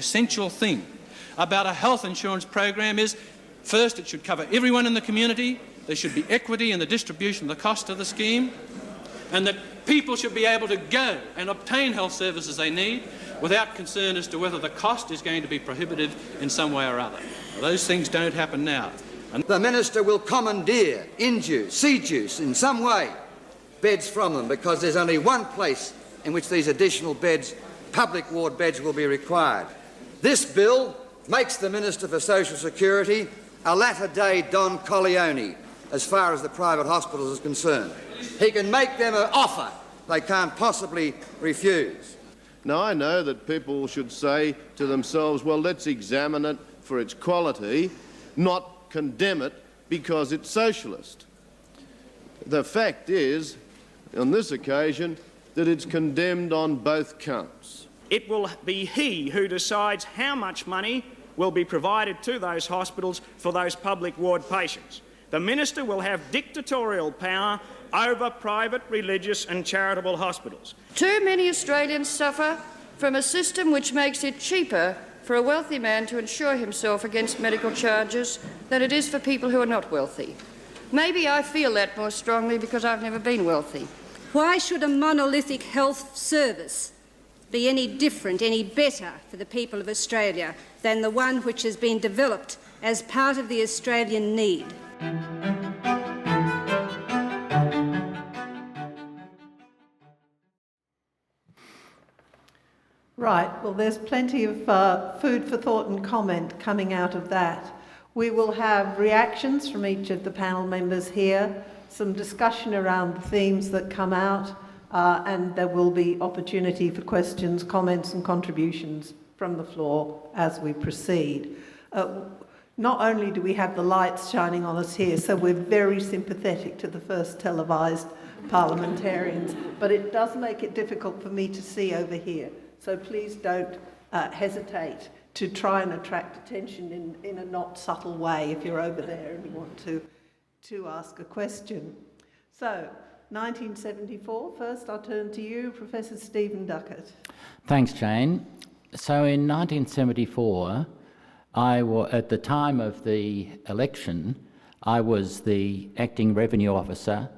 essential thing about a health insurance program is, first, it should cover everyone in the community, there should be equity in the distribution of the cost of the scheme, and that people should be able to go and obtain health services they need without concern as to whether the cost is going to be prohibitive in some way or other. Those things don't happen now. And the Minister will commandeer, induce, seduce in some way beds from them, because there's only one place in which these additional beds, public ward beds, will be required. This bill makes the Minister for Social Security a latter-day Don Corleone as far as the private hospitals is concerned. He can make them an offer they can't possibly refuse. Now, I know that people should say to themselves, well, let's examine it for its quality, not condemn it because it's socialist. The fact is, on this occasion, that it's condemned on both counts. It will be he who decides how much money will be provided to those hospitals for those public ward patients. The Minister will have dictatorial power over private, religious and charitable hospitals. Too many Australians suffer from a system which makes it cheaper for a wealthy man to insure himself against medical charges than it is for people who are not wealthy. Maybe I feel that more strongly because I've never been wealthy. Why should a monolithic health service be any different, any better for the people of Australia than the one which has been developed as part of the Australian need? Right, well, there's plenty of food for thought and comment coming out of that. We will have reactions from each of the panel members here, some discussion around the themes that come out, and there will be opportunity for questions, comments and contributions from the floor as we proceed. Not only do we have the lights shining on us here, so we're very sympathetic to the first televised parliamentarians, but it does make it difficult for me to see over here. So please don't hesitate to try and attract attention in a not subtle way if you're over there and you want to ask a question. So, 1974, first I'll turn to you, Professor Stephen Duckett. Thanks, Jane. So in 1974, at the time of the election, I was the acting revenue officer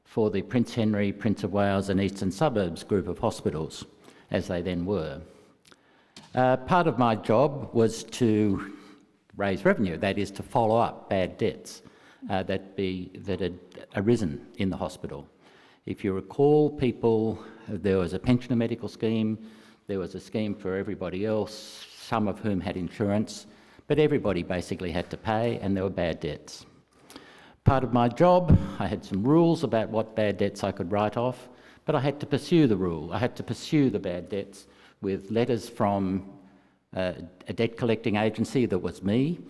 for the Prince Henry, Prince of Wales and Eastern Suburbs group of hospitals, as they then were. Part of my job was to raise revenue, that is to follow up bad debts that had arisen in the hospital. If you recall, there was a pensioner medical scheme, there was a scheme for everybody else, some of whom had insurance, but everybody basically had to pay and there were bad debts. Part of my job, I had some rules about what bad debts I could write off, but I had to pursue the rule. I had to pursue the bad debts with letters from a debt collecting agency that was me,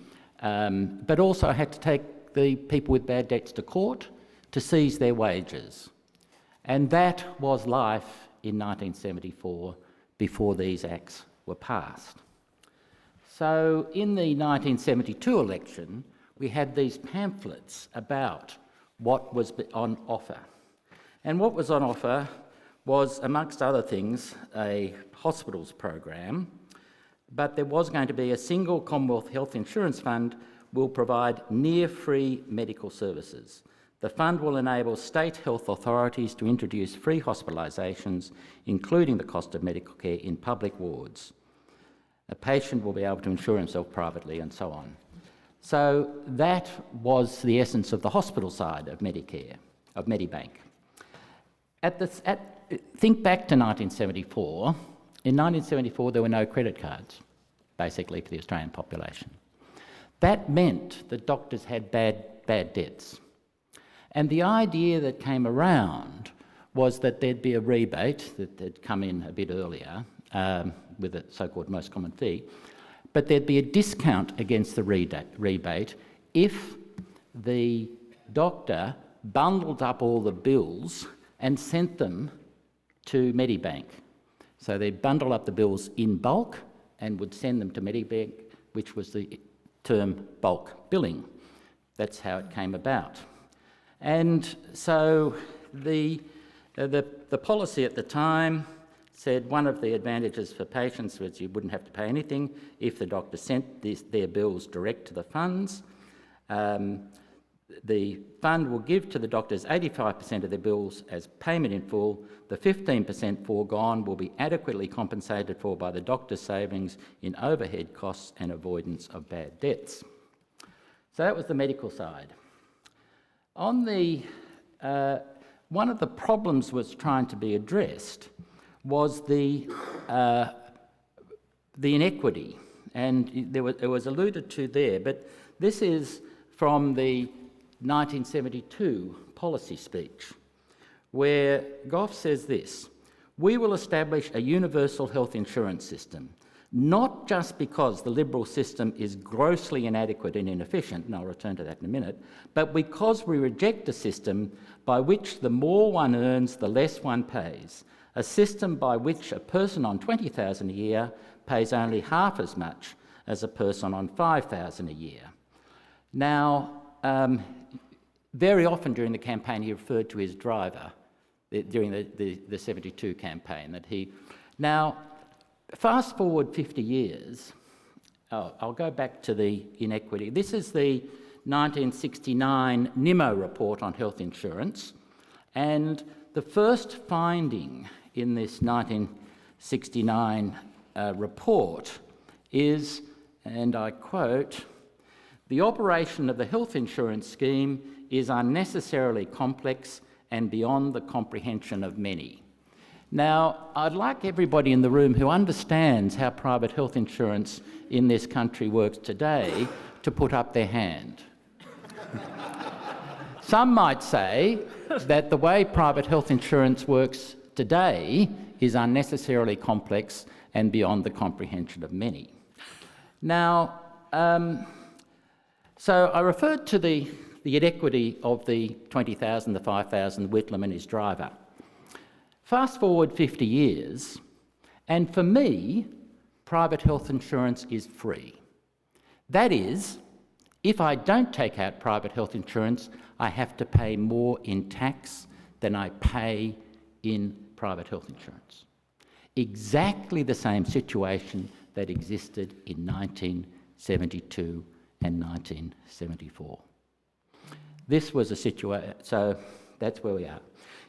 but also I had to take the people with bad debts to court to seize their wages. And that was life in 1974 before these acts were passed. So in the 1972 election, we had these pamphlets about what was on offer. And what was on offer was, amongst other things, a hospitals program, but there was going to be a single Commonwealth Health Insurance Fund will provide near-free medical services. The fund will enable state health authorities to introduce free hospitalisations, including the cost of medical care in public wards. A patient will be able to insure himself privately and so on. So that was the essence of the hospital side of Medicare, of Medibank. Think back to 1974. In 1974, there were no credit cards, basically, for the Australian population. That meant that doctors had bad debts. And the idea that came around was that there'd be a rebate that had come in a bit earlier with a so-called most common fee, but there'd be a discount against the rebate if the doctor bundled up all the bills and sent them to Medibank. So they'd bundle up the bills in bulk and would send them to Medibank, which was the term bulk billing. That's how it came about. And so the policy at the time said one of the advantages for patients was you wouldn't have to pay anything if the doctor sent their bills direct to the funds. The fund will give to the doctors 85% of their bills as payment in full. The 15% foregone will be adequately compensated for by the doctor's savings in overhead costs and avoidance of bad debts. So that was the medical side. On the one of the problems was trying to be addressed was the inequity, and it was alluded to there, but this is from the 1972 policy speech, where Gough says this: "We will establish a universal health insurance system, not just because the Liberal system is grossly inadequate and inefficient," and I'll return to that in a minute, "but because we reject a system by which the more one earns, the less one pays, a system by which a person on $20,000 a year pays only half as much as a person on $5,000 a year." Now, very often during the campaign he referred to his driver, during the 72 campaign, that he... Now, fast forward 50 years, I'll go back to the inequity. This is the 1969 NIMO report on health insurance, and the first finding in this 1969 report is, and I quote, "The operation of the health insurance scheme is unnecessarily complex and beyond the comprehension of many." Now, I'd like everybody in the room who understands how private health insurance in this country works today to put up their hand. Some might say that the way private health insurance works today is unnecessarily complex and beyond the comprehension of many. Now, so I referred to the inequity of the 20,000, the 5,000, Whitlam and his driver. Fast forward 50 years, and for me, private health insurance is free. That is, if I don't take out private health insurance, I have to pay more in tax than I pay in private health insurance. Exactly the same situation that existed in 1972 and 1974. This was a situation, so that's where we are.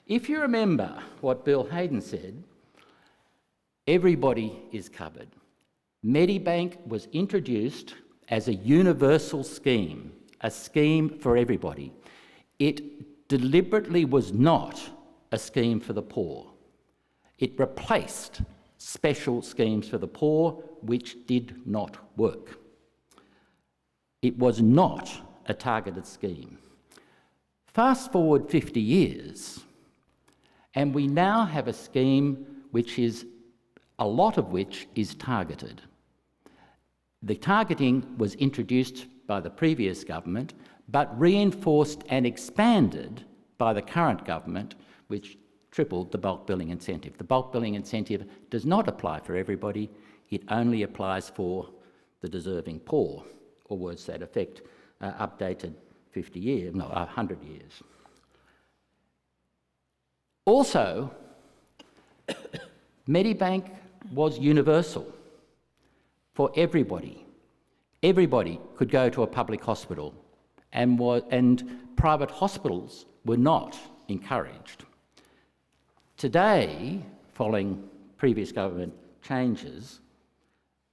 If you remember what Bill Hayden said, everybody is covered. Medibank was introduced as a universal scheme, a scheme for everybody. It deliberately was not a scheme for the poor. It replaced special schemes for the poor, which did not work. It was not a targeted scheme. Fast forward 50 years, and we now have a scheme which is, a lot of which is targeted. The targeting was introduced by the previous government, but reinforced and expanded by the current government, which tripled the bulk billing incentive. The bulk billing incentive does not apply for everybody, it only applies for the deserving poor, or words to that effect, updated 100 years. Also, Medibank was universal for everybody. Everybody could go to a public hospital, and private hospitals were not encouraged. Today, following previous government changes,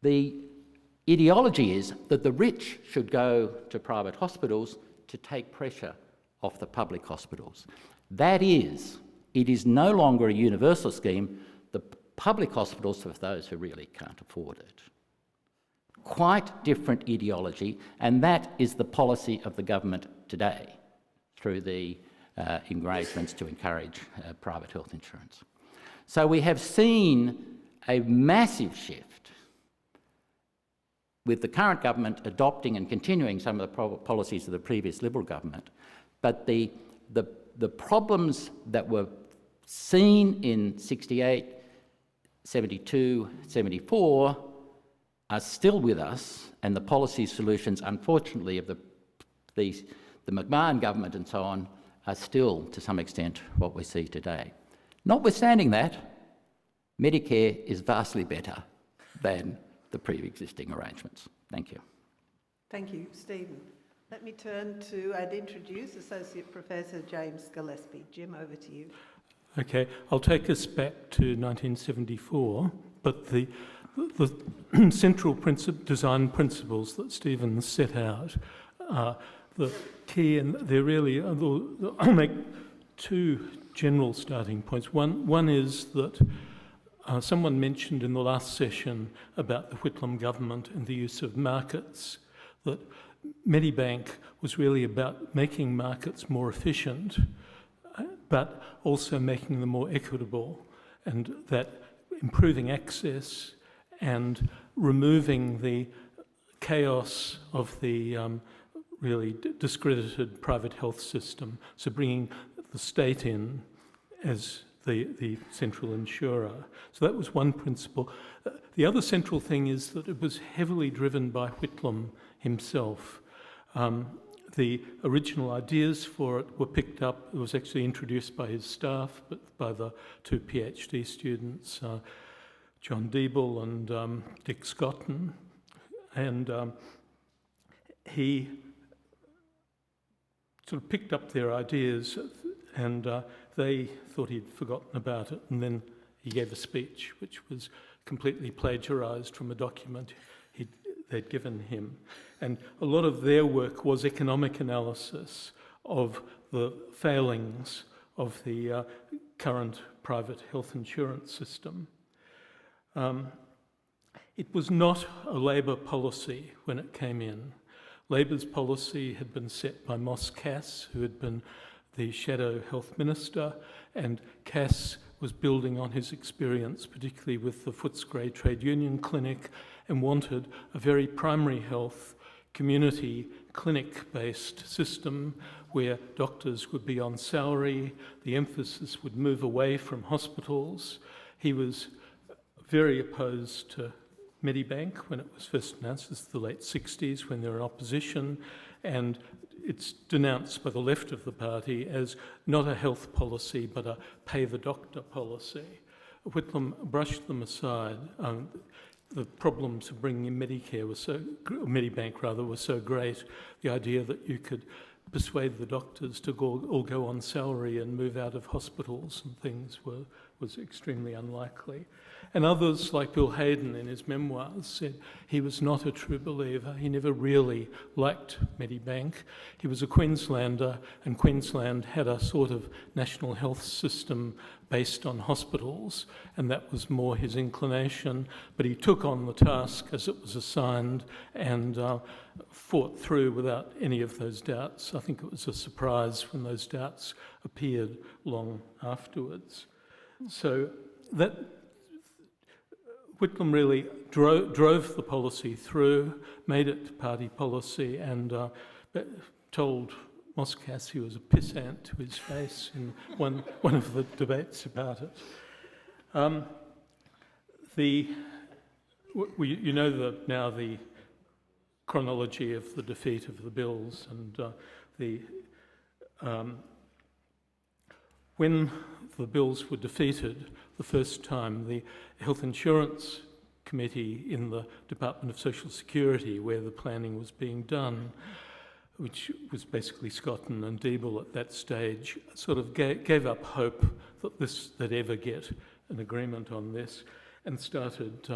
the ideology is that the rich should go to private hospitals to take pressure off the public hospitals. That is, it is no longer a universal scheme. The public hospitals are for those who really can't afford it. Quite different ideology, and that is the policy of the government today through the engagements to encourage private health insurance. So we have seen a massive shift with the current government adopting and continuing some of the policies of the previous Liberal government, but the problems that were seen in 68, 72, 74 are still with us, and the policy solutions, unfortunately, of the McMahon government and so on, are still, to some extent, what we see today. Notwithstanding that, Medicare is vastly better than the pre-existing arrangements. Thank you. Thank you, Stephen. Let me turn to and introduce Associate Professor James Gillespie. Jim, over to you. Okay, I'll take us back to 1974, but the central design principles that Stephen set out are the key, and they're really, I'll make two general starting points. One is that someone mentioned in the last session about the Whitlam government and the use of markets, that Medibank was really about making markets more efficient, but also making them more equitable, and that improving access and removing the chaos of the really discredited private health system, so bringing the state in as the central insurer. So that was one principle. The other central thing is that it was heavily driven by Whitlam himself. The original ideas for it were picked up. It was actually introduced by his staff, but by the two PhD students, John Deeble and Dick Scotton. And he sort of picked up their ideas, and they thought he'd forgotten about it, and then he gave a speech which was completely plagiarised from a document they'd given him. And a lot of their work was economic analysis of the failings of the current private health insurance system. It was not a Labor policy when it came in. Labor's policy had been set by Moss Cass, who had been the shadow health minister, and Cass was building on his experience, particularly with the Footscray Trade Union Clinic, and wanted a very primary health, community, clinic-based system where doctors would be on salary, the emphasis would move away from hospitals. He was very opposed to Medibank when it was first announced. This is the late 60s when they were in opposition, and it's denounced by the left of the party as not a health policy but a pay-the-doctor policy. Whitlam brushed them aside. The problems of bringing in Medibank were so great. The idea that you could persuade the doctors to all go on salary and move out of hospitals and things was extremely unlikely. And others, like Bill Hayden in his memoirs, said he was not a true believer. He never really liked Medibank. He was a Queenslander, and Queensland had a sort of national health system based on hospitals, and that was more his inclination. But he took on the task as it was assigned and fought through without any of those doubts. I think it was a surprise when those doubts appeared long afterwards. So that Whitlam really drove the policy through, made it party policy, and told Moss Cass he was a pissant to his face in one of the debates about it. You know now the chronology of the defeat of the bills, and when the bills were defeated the first time, the Health Insurance Committee in the Department of Social Security, where the planning was being done, which was basically Scotton and Deeble at that stage, sort of gave up hope that they'd ever get an agreement on this, and started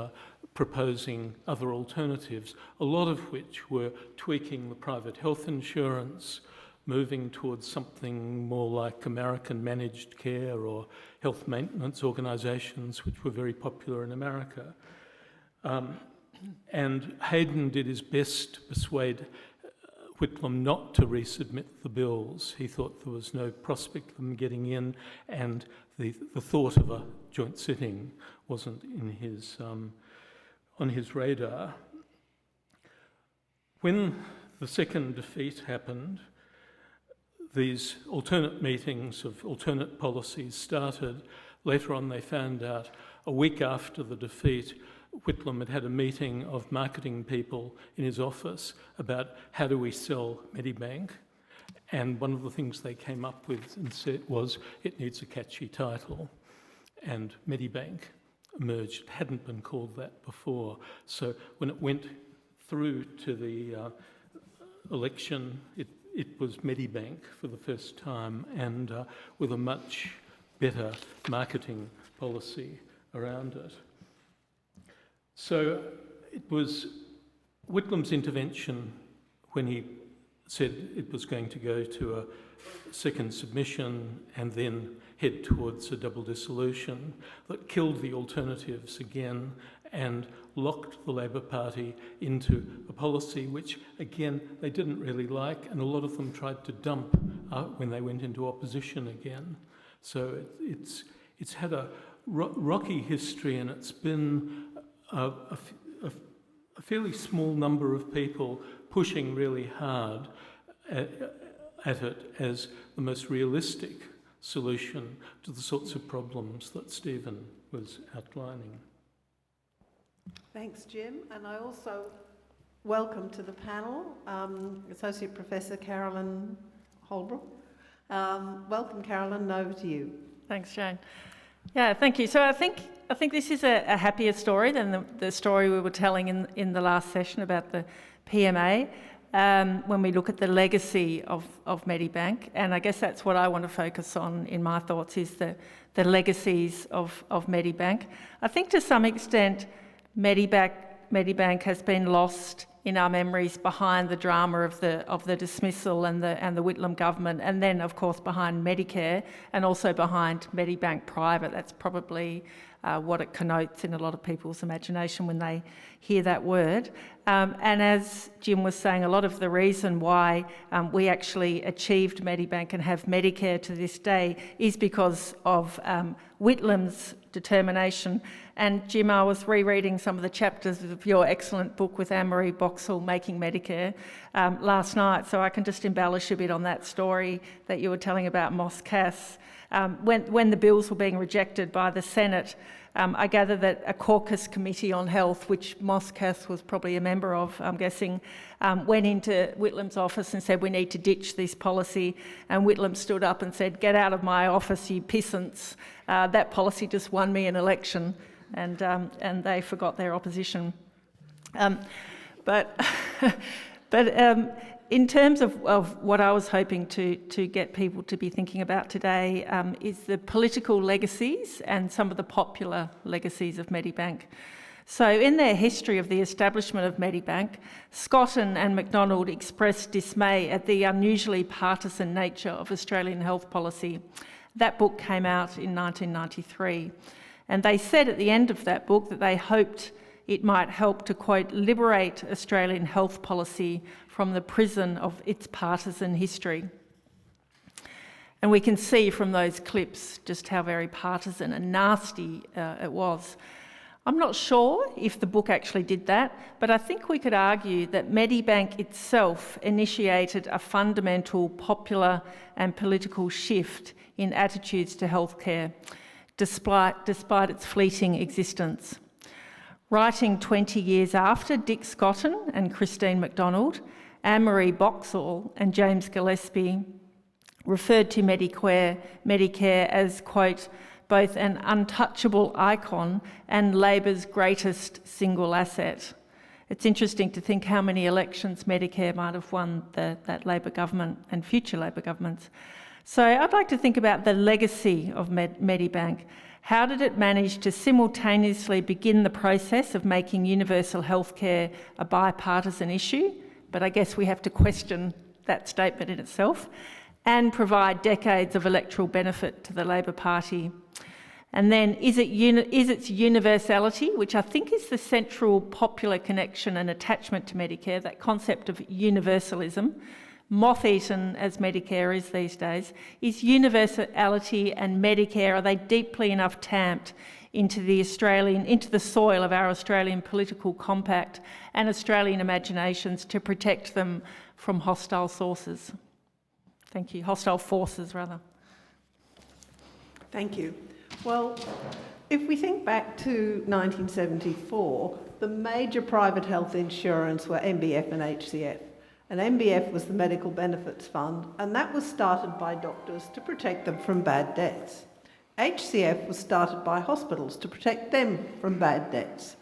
proposing other alternatives, a lot of which were tweaking the private health insurance, moving towards something more like American managed care or health maintenance organisations, which were very popular in America. And Hayden did his best to persuade Whitlam not to resubmit the bills. He thought there was no prospect of them getting in, and the thought of a joint sitting wasn't in his on his radar. When the second defeat happened, these alternate meetings of alternate policies started. Later on, they found out a week after the defeat, Whitlam had had a meeting of marketing people in his office about how do we sell Medibank. And one of the things they came up with and said was it needs a catchy title. And Medibank emerged. It hadn't been called that before. So when it went through to the election, it was Medibank for the first time, and with a much better marketing policy around it. So it was Whitlam's intervention when he said it was going to go to a second submission and then head towards a double dissolution that killed the alternatives again and locked the Labor Party into a policy which, again, they didn't really like, and a lot of them tried to dump when they went into opposition again. So it's had a rocky history, and it's been a fairly small number of people pushing really hard at it as the most realistic solution to the sorts of problems that Stephen was outlining. Thanks, Jim. And I also welcome to the panel Associate Professor Carolyn Holbrook. Welcome, Carolyn, over to you. Thanks, Jane. Yeah, thank you. So I think this is a happier story than the story we were telling in the last session about the PMA. When we look at the legacy of Medibank, and I guess that's what I want to focus on in my thoughts, is the legacies of Medibank. I think to some extent Medibank has been lost in our memories behind the drama of the dismissal and the Whitlam government, and then of course behind Medicare and also behind Medibank Private. That's probably what it connotes in a lot of people's imagination when they hear that word. And as Jim was saying, a lot of the reason why we actually achieved Medibank and have Medicare to this day is because of Whitlam's determination. And Jim, I was rereading some of the chapters of your excellent book with Anne-Marie Boxall, Making Medicare, last night, so I can just embellish a bit on that story that you were telling about Moss Cass. When the bills were being rejected by the Senate, I gather that a caucus committee on health, which Moss Cass was probably a member of, I'm guessing, went into Whitlam's office and said, we need to ditch this policy. And Whitlam stood up and said, get out of my office, you pissants. That policy just won me an election, and they forgot their opposition. But in terms of what I was hoping to get people to be thinking about today is the political legacies and some of the popular legacies of Medibank. So in their history of the establishment of Medibank, Grattan and MacDonald expressed dismay at the unusually partisan nature of Australian health policy. That book came out in 1993, and they said at the end of that book that they hoped it might help to, quote, liberate Australian health policy from the prison of its partisan history. And we can see from those clips just how very partisan and nasty it was. I'm not sure if the book actually did that, but I think we could argue that Medibank itself initiated a fundamental popular and political shift in attitudes to healthcare, despite its fleeting existence. Writing 20 years after Dick Grattan and Christine MacDonald, Anne-Marie Boxall and James Gillespie referred to Medicare as, quote, both an untouchable icon and Labor's greatest single asset. It's interesting to think how many elections Medicare might have won that Labor government and future Labor governments. So I'd like to think about the legacy of Medibank. How did it manage to simultaneously begin the process of making universal healthcare a bipartisan issue, but I guess we have to question that statement in itself, and provide decades of electoral benefit to the Labor Party? And then is its universality, which I think is the central popular connection and attachment to Medicare, that concept of universalism, moth-eaten as Medicare is these days, is universality and Medicare, are they deeply enough tamped into the soil of our Australian political compact and Australian imaginations to protect them from hostile sources? Thank you. Hostile forces, rather. Thank you. Well, if we think back to 1974, the major private health insurance were MBF and HCF. And MBF was the Medical Benefits Fund, and that was started by doctors to protect them from bad debts. HCF was started by hospitals to protect them from bad debts.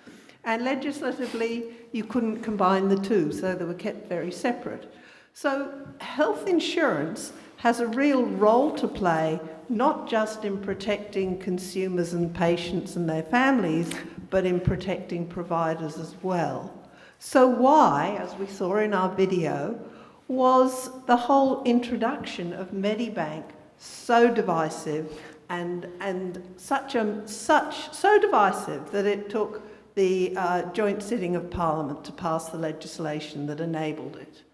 And legislatively, you couldn't combine the two, so they were kept very separate. So health insurance has a real role to play, not just in protecting consumers and patients and their families, but in protecting providers as well. So why, as we saw in our video, was the whole introduction of Medibank so divisive and so divisive that it took the joint sitting of Parliament to pass the legislation that enabled it?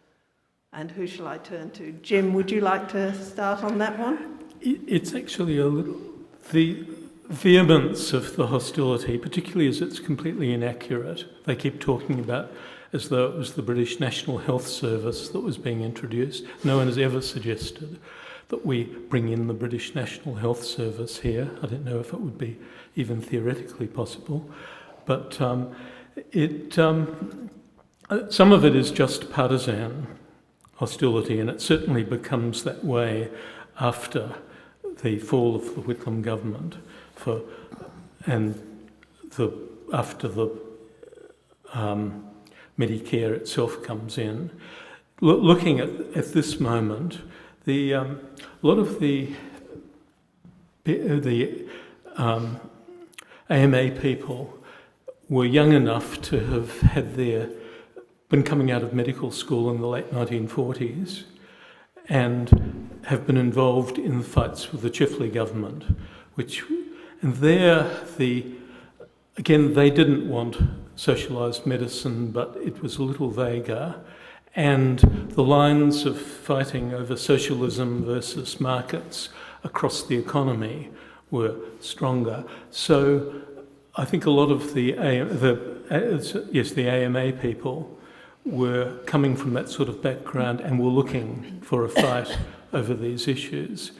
And who shall I turn to? Jim, would you like to start on that one? It's actually a little... The vehemence of the hostility, particularly as it's completely inaccurate. They keep talking about as though it was the British National Health Service that was being introduced. No one has ever suggested that we bring in the British National Health Service here. I don't know if it would be even theoretically possible. But some of it is just partisan hostility, and it certainly becomes that way after the fall of the Whitlam government after the Medicare itself comes in. Looking at this moment, a lot of the AMA people were young enough to have been coming out of medical school in the late 1940s and have been involved in the fights with the Chifley government, again, they didn't want socialised medicine, but it was a little vaguer, and the lines of fighting over socialism versus markets across the economy were stronger. So I think a lot of the AMA people were coming from that sort of background and were looking for a fight over these issues.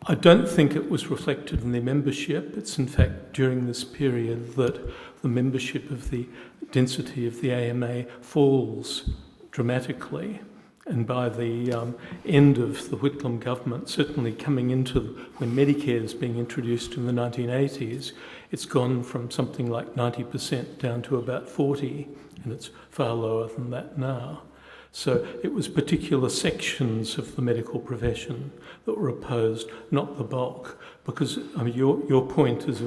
I don't think it was reflected in their membership. It's in fact during this period that the membership of the density of the AMA falls dramatically. And by the end of the Whitlam government, certainly coming into when Medicare is being introduced in the 1980s, it's gone from something like 90% down to about 40%, and it's far lower than that now. So it was particular sections of the medical profession that were opposed, not the bulk, because I mean, your point is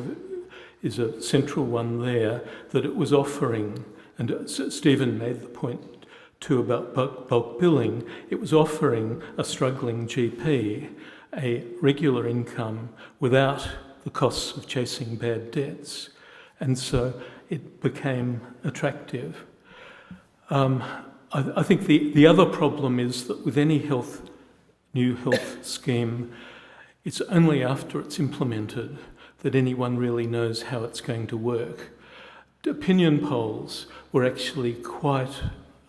a central one there, that it was offering, and Stephen made the point too about bulk billing, it was offering a struggling GP a regular income without the costs of chasing bad debts, and so it became attractive. I think the other problem is that with any new health scheme, it's only after it's implemented that anyone really knows how it's going to work. Opinion polls were actually quite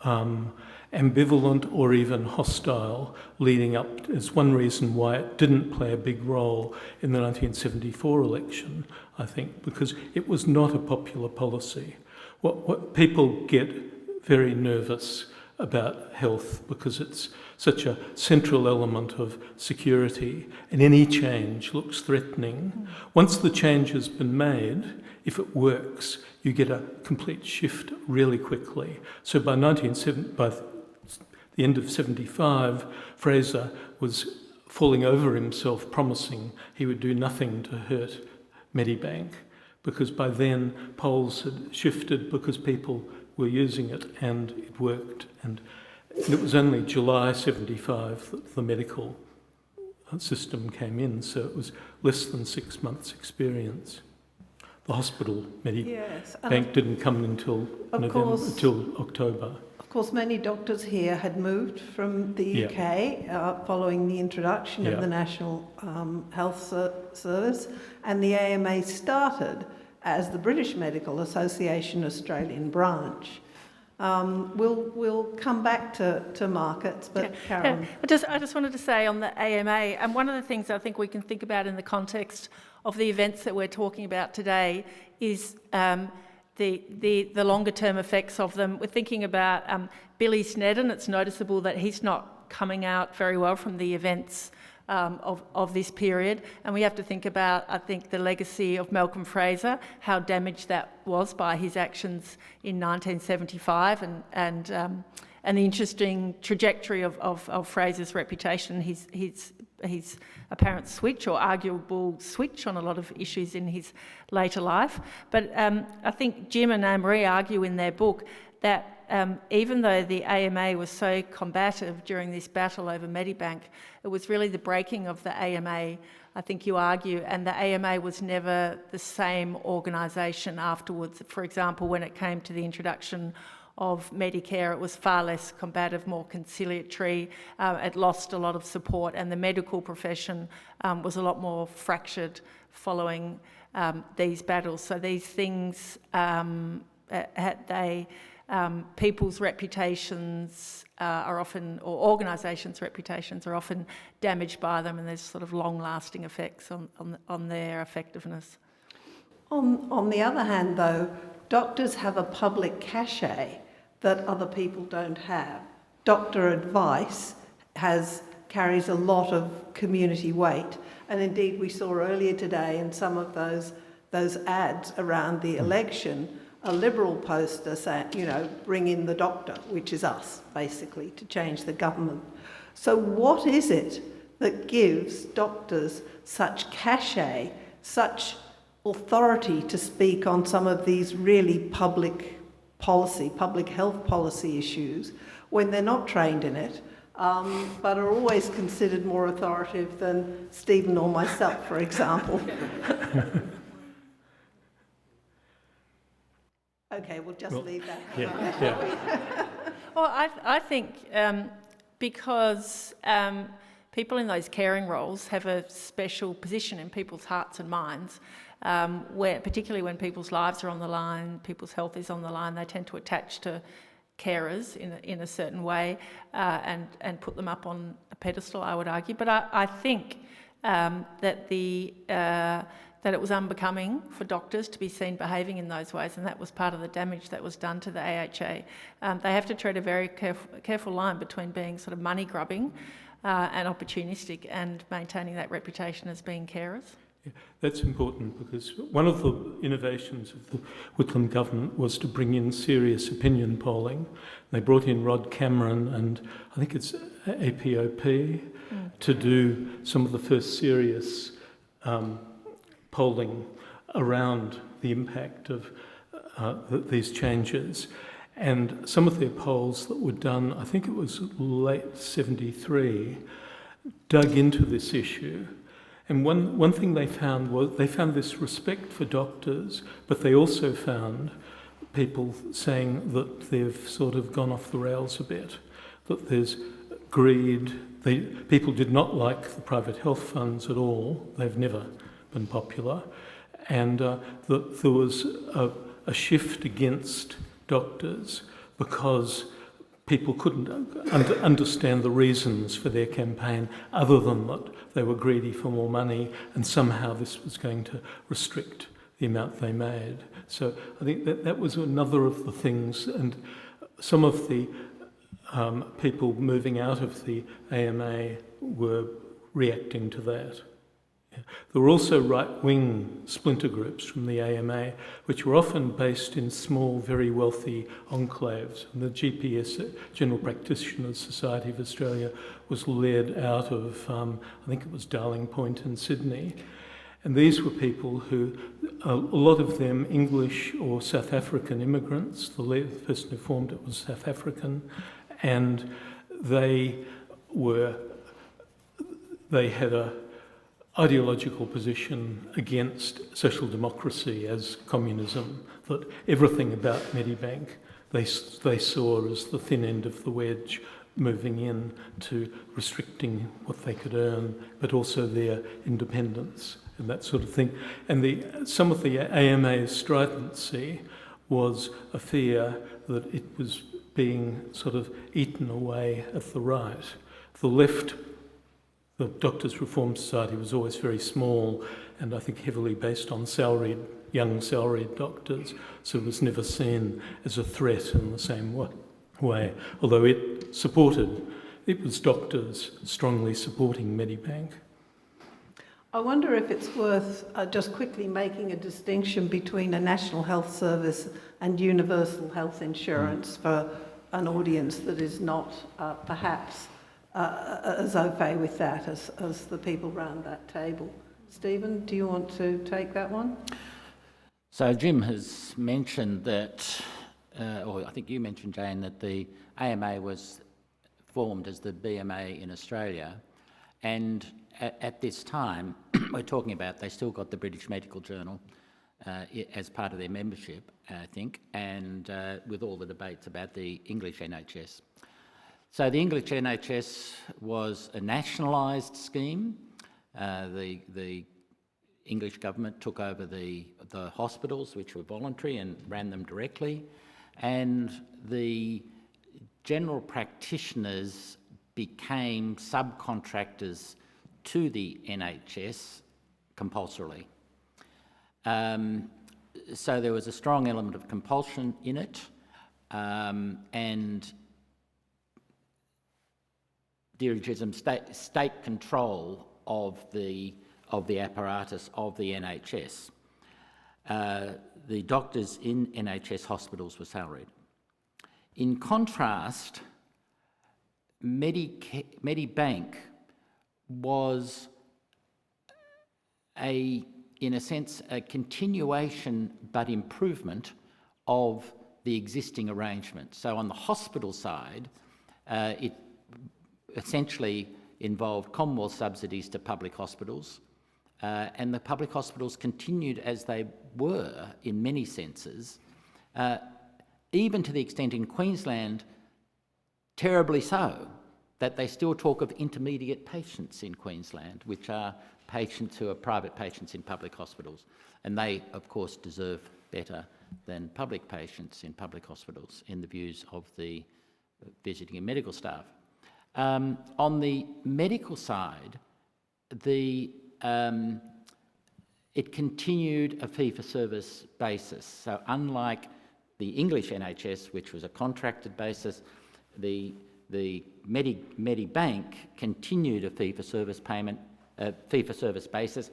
ambivalent or even hostile leading up. It's one reason why it didn't play a big role in the 1974 election, I think, because it was not a popular policy. What people get very nervous about health because it's such a central element of security, and any change looks threatening. Once the change has been made, if it works, you get a complete shift really quickly. So by the end of 75, Fraser was falling over himself, promising he would do nothing to hurt Medibank, because by then polls had shifted because people were using it and it worked. And it was only July 75 that the medical system came in, so it was less than 6 months' experience. The hospital Medibank didn't come until October. Of course, many doctors here had moved from the UK following the introduction of the National Health Service, and the AMA started as the British Medical Association Australian branch. We'll come back to markets, but Carolyn. I just wanted to say on the AMA, and one of the things I think we can think about in the context of the events that we're talking about today is the longer term effects of them. We're thinking about Billy Snedden. It's noticeable that he's not coming out very well from the events of this period. And we have to think about, I think, the legacy of Malcolm Fraser, how damaged that was by his actions in 1975, and the interesting trajectory of Fraser's reputation, his apparent switch or arguable switch on a lot of issues in his later life. But I think Jim and Anne-Marie argue in their book that even though the AMA was so combative during this battle over Medibank, it was really the breaking of the AMA, I think you argue, and the AMA was never the same organisation afterwards. For example, when it came to the introduction of Medicare, it was far less combative, more conciliatory. It lost a lot of support, and the medical profession was a lot more fractured following these battles. So these things, people's reputations are often, or organisations' reputations are often damaged by them, and there's sort of long-lasting effects on their effectiveness. On the other hand, though, doctors have a public cachet that other people don't have. Doctor advice carries a lot of community weight, and indeed we saw earlier today in some of those ads around the election, a Liberal poster saying, bring in the doctor, which is us, basically, to change the government. So what is it that gives doctors such cachet, such authority to speak on some of these really public health policy issues when they're not trained in it, but are always considered more authoritative than Stephen or myself, for example? Okay, we'll just leave that. Yeah. Well, I think because people in those caring roles have a special position in people's hearts and minds, where particularly when people's lives are on the line, people's health is on the line, they tend to attach to carers in a certain way and put them up on a pedestal, I would argue. But I think that it was unbecoming for doctors to be seen behaving in those ways, and that was part of the damage that was done to the AHA. They have to tread a very careful line between being sort of money-grubbing and opportunistic and maintaining that reputation as being carers. Yeah, that's important because one of the innovations of the Whitlam government was to bring in serious opinion polling. They brought in Rod Cameron and I think it's APOP to do some of the first serious polling around the impact of these changes. And some of their polls that were done, I think it was late 73, dug into this issue. And one thing they found was they found this respect for doctors, but they also found people saying that they've sort of gone off the rails a bit, that there's greed. People did not like the private health funds at all. They've never been popular. And that there was a shift against doctors because people couldn't understand the reasons for their campaign other than that they were greedy for more money and somehow this was going to restrict the amount they made. So I think that was another of the things, and some of the people moving out of the AMA were reacting to that. There were also right-wing splinter groups from the AMA, which were often based in small, very wealthy enclaves. And the GPS, General Practitioners Society of Australia, was led out of, I think it was Darling Point in Sydney. And these were people who, a lot of them English or South African immigrants. The person who formed it was South African. And they had a ideological position against social democracy as communism, that everything about Medibank they saw as the thin end of the wedge moving in to restricting what they could earn, but also their independence and that sort of thing. And some of the AMA's stridency was a fear that it was being sort of eaten away at the right. The left, the Doctors' Reform Society was always very small and I think heavily based on young salaried doctors, so it was never seen as a threat in the same way, although it supported it was doctors strongly supporting Medibank. I wonder if it's worth just quickly making a distinction between a National Health Service and universal health insurance for an audience that is not perhaps as au fait with that as the people round that table. Stephen, do you want to take that one? So Jim has mentioned that, or I think you mentioned, Jane, that the AMA was formed as the BMA in Australia, and at this time, we're talking about, they still got the British Medical Journal as part of their membership, I think, and with all the debates about the English NHS. So the English NHS was a nationalised scheme. The English government took over the hospitals, which were voluntary, and ran them directly, and the general practitioners became subcontractors to the NHS compulsorily. So there was a strong element of compulsion in it, and dirigism, state control of the apparatus of the NHS. The doctors in NHS hospitals were salaried. In contrast, Medibank was in a sense, a continuation but improvement of the existing arrangement. So on the hospital side, it essentially involved Commonwealth subsidies to public hospitals, and the public hospitals continued as they were in many senses, even to the extent in Queensland, terribly so, that they still talk of intermediate patients in Queensland, which are patients who are private patients in public hospitals. And they, of course, deserve better than public patients in public hospitals in the views of the visiting and medical staff. On the medical side, it continued a fee-for-service basis. So unlike the English NHS, which was a contracted basis, the Medibank continued a fee-for-service payment, fee-for-service basis.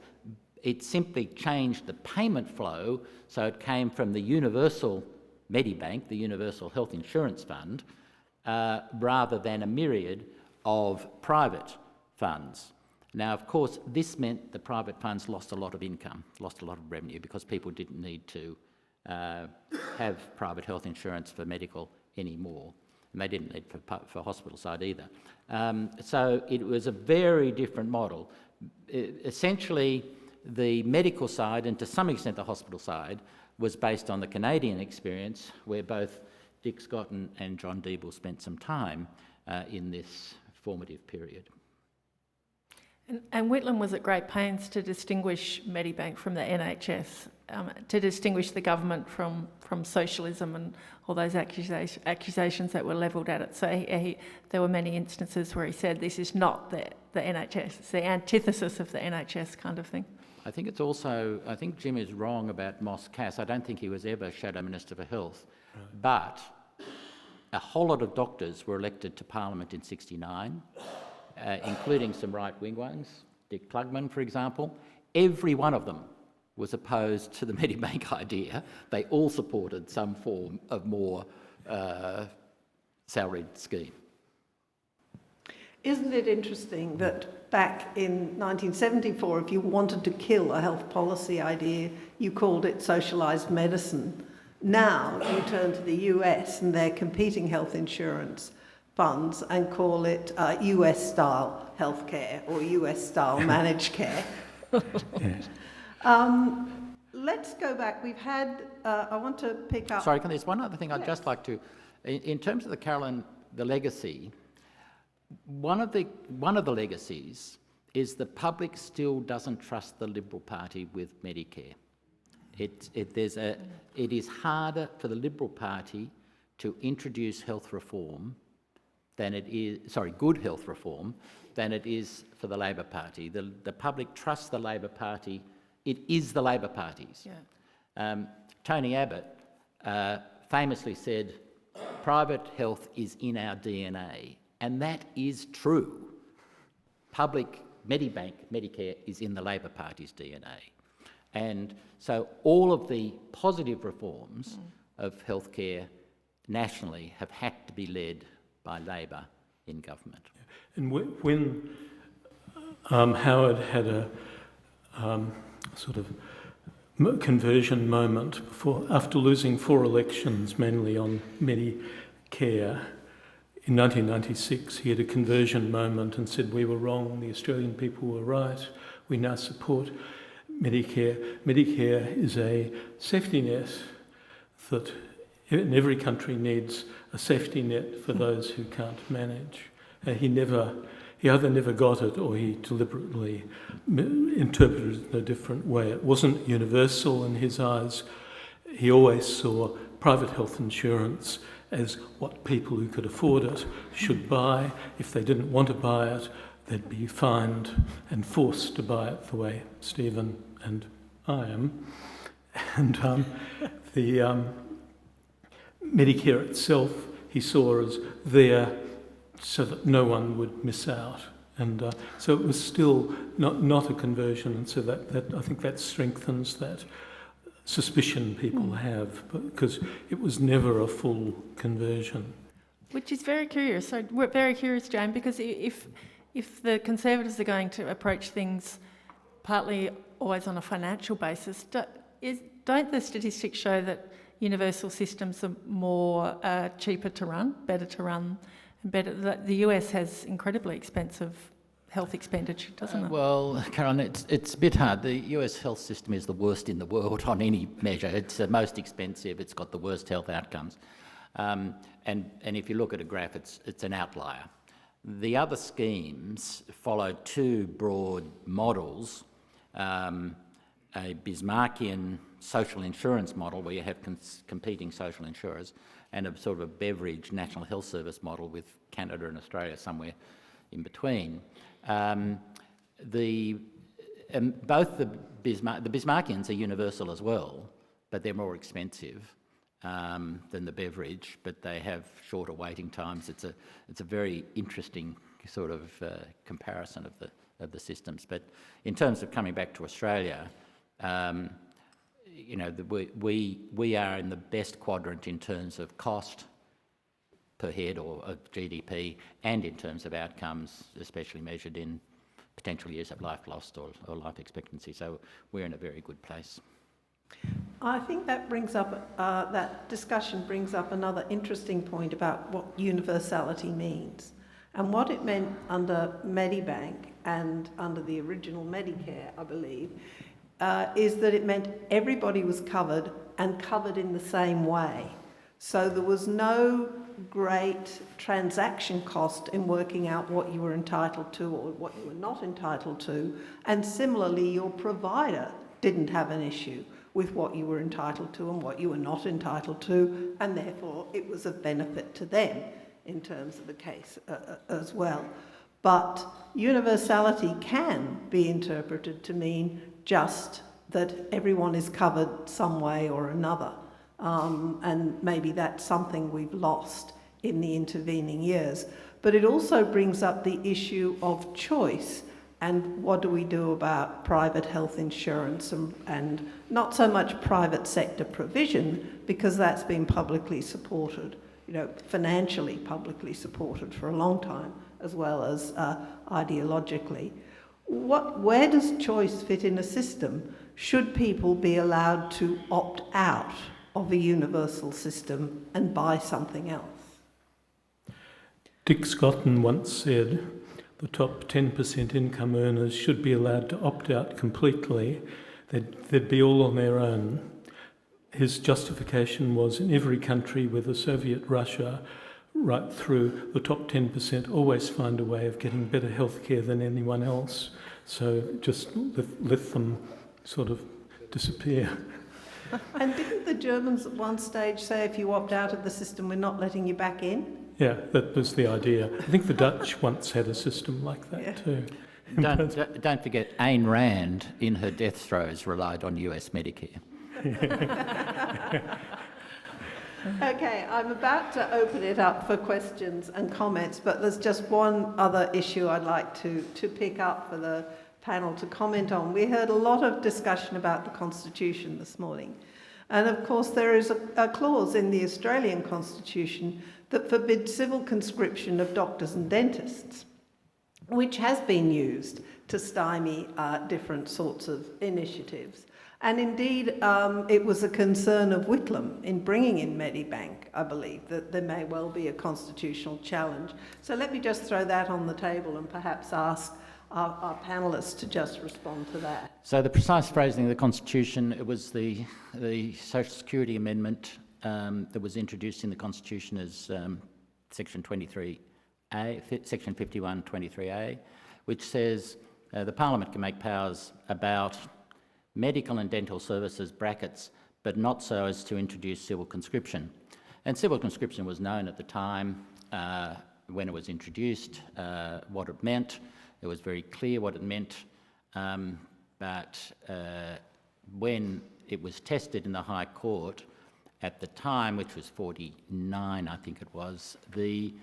It simply changed the payment flow, so it came from the universal Medibank, the Universal Health Insurance Fund, rather than a myriad of private funds. Now, of course, this meant the private funds lost a lot of income, lost a lot of revenue, because people didn't need to have private health insurance for medical anymore. And they didn't need for hospital side either. So it was a very different model. Essentially, the medical side, and to some extent the hospital side, was based on the Canadian experience, where both Dick Scott and John Deeble spent some time in this formative period. And Whitlam was at great pains to distinguish Medibank from the NHS, to distinguish the government from socialism and all those accusations that were levelled at it. So there were many instances where he said this is not the NHS, it's the antithesis of the NHS kind of thing. I think it's also, I think Jim is wrong about Moss Cass. I don't think he was ever Shadow Minister for Health, but a whole lot of doctors were elected to Parliament in '69, including some right-wing ones, Dick Klugman, for example. Every one of them was opposed to the Medibank idea. They all supported some form of more salaried scheme. Isn't it interesting that back in 1974, if you wanted to kill a health policy idea, you called it socialised medicine? Now you turn to the US and their competing health insurance funds and call it US-style healthcare or US-style managed care. Yes. Let's go back. We've had, I want to pick up... Sorry, there's one other thing I'd just like to... In terms of the Carolyn, the legacy, one of the legacies is the public still doesn't trust the Liberal Party with Medicare. It is harder for the Liberal Party to introduce health reform than it is, good health reform, than it is for the Labor Party. The public trusts the Labor Party. It is the Labor Party's. Yeah. Tony Abbott famously said, private health is in our DNA, and that is true. Public Medicare is in the Labor Party's DNA. And so all of the positive reforms of healthcare nationally have had to be led by Labor in government. And when Howard had a sort of conversion moment after losing 4 elections, mainly on Medicare, in 1996 he had a conversion moment and said we were wrong, the Australian people were right, we now support Medicare. Medicare is a safety net that in every country needs a safety net for those who can't manage. He either never got it or he deliberately interpreted it in a different way. It wasn't universal in his eyes. He always saw private health insurance as what people who could afford it should buy. If they didn't want to buy it, they'd be fined and forced to buy it the way Stephen and I am. And the Medicare itself he saw as there so that no one would miss out. And so it was still not a conversion, and so that I think that strengthens that suspicion people have, because it was never a full conversion. Which is very curious. So we're very curious, Jane, because if the Conservatives are going to approach things partly always on a financial basis, don't the statistics show that universal systems are more cheaper to run, better to run, and better? The US has incredibly expensive health expenditure, doesn't it? Well, Carolyn, it's a bit hard. The US health system is the worst in the world on any measure. It's the most expensive. It's got the worst health outcomes. And if you look at a graph, it's an outlier. The other schemes follow 2 broad models, a Bismarckian social insurance model where you have competing social insurers, and a sort of a Beveridge National Health Service model with Canada and Australia somewhere in between. The Bismarckians are universal as well, but they're more expensive than the Beveridge, but they have shorter waiting times. It's a very interesting sort of comparison of the systems. But in terms of coming back to Australia, you know, we are in the best quadrant in terms of cost per head or of GDP, and in terms of outcomes, especially measured in potential years of life lost or life expectancy. So we're in a very good place. I think that brings up, that discussion brings up another interesting point about what universality means. And what it meant under Medibank and under the original Medicare, I believe, is that it meant everybody was covered and covered in the same way. So there was no great transaction cost in working out what you were entitled to or what you were not entitled to. And similarly, your provider didn't have an issue with what you were entitled to and what you were not entitled to, and therefore it was of benefit to them in terms of the case as well. But universality can be interpreted to mean just that everyone is covered some way or another. And maybe that's something we've lost in the intervening years. But it also brings up the issue of choice and what do we do about private health insurance and not so much private sector provision, because that's been publicly supported, you know, financially publicly supported for a long time, as well as ideologically. Where does choice fit in a system? Should people be allowed to opt out of a universal system and buy something else? Dick Scotton once said the top 10% income earners should be allowed to opt out completely. They'd be all on their own. His justification was in every country with the Soviet Russia right through, the top 10% always find a way of getting better healthcare than anyone else. So just let them sort of disappear. And didn't the Germans at one stage say if you opt out of the system, we're not letting you back in? Yeah, that was the idea. I think the Dutch once had a system like that too. Don't forget, Ayn Rand, in her death throes, relied on US Medicare. Okay, I'm about to open it up for questions and comments, but there's just one other issue I'd like to pick up for the panel to comment on. We heard a lot of discussion about the Constitution this morning. And of course, there is a clause in the Australian Constitution that forbids civil conscription of doctors and dentists, which has been used to stymie different sorts of initiatives. And indeed, it was a concern of Whitlam in bringing in Medibank, I believe, that there may well be a constitutional challenge. So let me just throw that on the table and perhaps ask our panellists to just respond to that. So the precise phrasing of the Constitution, it was the Social Security Amendment that was introduced in the Constitution as Section 23A, Section 51(23)A, which says the Parliament can make powers about medical and dental services, brackets, but not so as to introduce civil conscription. And civil conscription was known at the time when it was introduced, what it meant. It was very clear what it meant, but when it was tested in the High Court at the time, which was 49, I think it was, the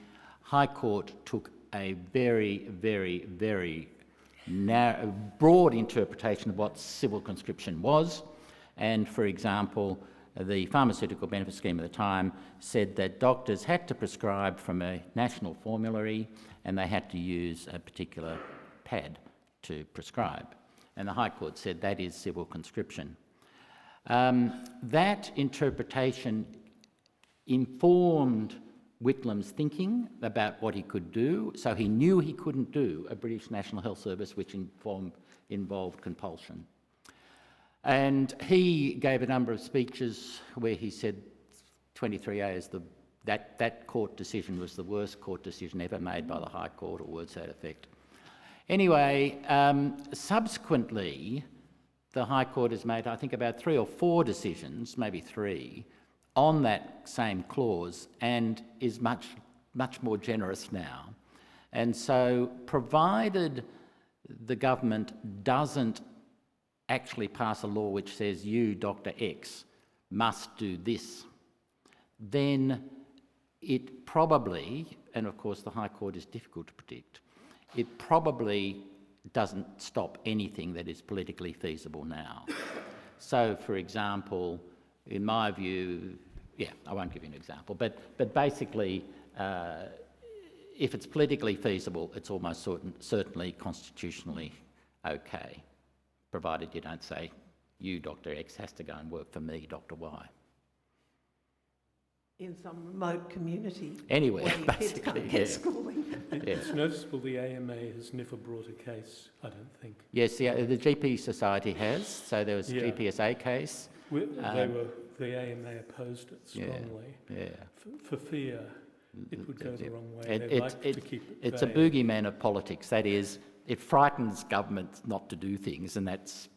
High Court took a very, very, very narrow, broad interpretation of what civil conscription was. And, for example, the Pharmaceutical Benefit Scheme at the time said that doctors had to prescribe from a national formulary and they had to use a particular pad to prescribe. And the High Court said that is civil conscription. That interpretation informed Whitlam's thinking about what he could do, so he knew he couldn't do a British National Health Service which involved compulsion. And he gave a number of speeches where he said 23A is that court decision was the worst court decision ever made by the High Court, or words to that effect. Anyway, subsequently, the High Court has made, I think, about 3 or 4 decisions, maybe 3, on that same clause, and is much, much more generous now. And so, provided the government doesn't actually pass a law which says you, Dr. X, must do this, then it probably, and of course the High Court is difficult to predict, it probably doesn't stop anything that is politically feasible now. So, for example, in my view, I won't give you an example, but basically, if it's politically feasible, it's almost certainly constitutionally okay, provided you don't say, you, Dr. X, has to go and work for me, Dr. Y. In some remote community. Anywhere, basically, yeah. Schooling. It's noticeable the AMA has never brought a case, I don't think. Yes, the GP Society has, so there was a GPSA case. The AMA opposed it strongly. Yeah. For fear it would go the wrong way. They like to keep it It's a boogeyman of politics. That is, it frightens governments not to do things, and that's